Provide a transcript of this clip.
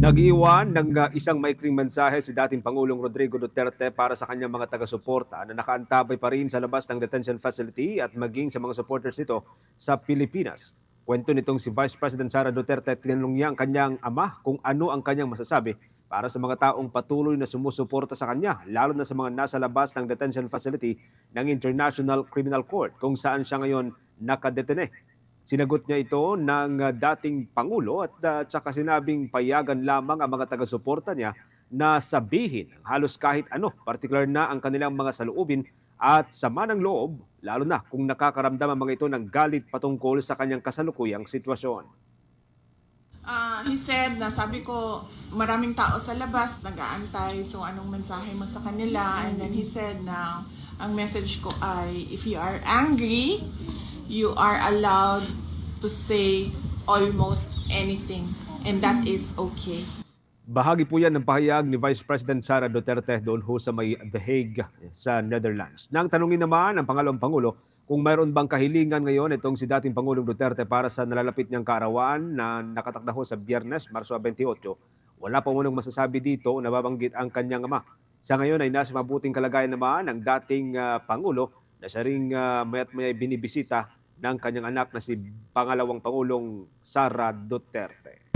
Nag-iwan ng isang maikling mensahe si dating Pangulong Rodrigo Duterte para sa kanyang mga taga-suporta na nakaantabay pa rin sa labas ng detention facility at maging sa mga supporters nito sa Pilipinas. Kwento nitong si Vice President Sara Duterte, tinanong niya ang kanyang ama kung ano ang kanyang masasabi para sa mga taong patuloy na sumusuporta sa kanya, lalo na sa mga nasa labas ng detention facility ng International Criminal Court kung saan siya ngayon nakadetene. Sinagot niya ito ng dating Pangulo at saka sinabing payagan lamang ang mga taga-suporta niya na sabihin ang halos kahit ano, partikular na ang kanilang mga saloobin at sama ng loob, lalo na kung nakakaramdam ang mga ito ng galit patungkol sa kanyang kasalukuyang sitwasyon. He said na sabi ko, maraming tao sa labas nag-aantay, so anong mensahe mo sa kanila? And then he said na ang message ko ay, if you are angry, you are allowed to say almost anything, and that is okay. Bahagi po yan ng pahayag ni Vice President Sara Duterte doon ho sa may The Hague sa Netherlands. Nang tanungin naman ang pangalawang Pangulo kung mayroon bang kahilingan ngayon itong si dating Pangulong Duterte para sa nalalapit niyang kaarawan na nakatakda ho sa Biyernes, Marso 28, wala pa munang masasabi dito na nababanggit ang kanyang ama. Sa ngayon ay nasa mabuting kalagayan naman ang dating Pangulo na siya ring mayat maya binibisita ng kanyang anak na si pangalawang Pangulong Sara Duterte.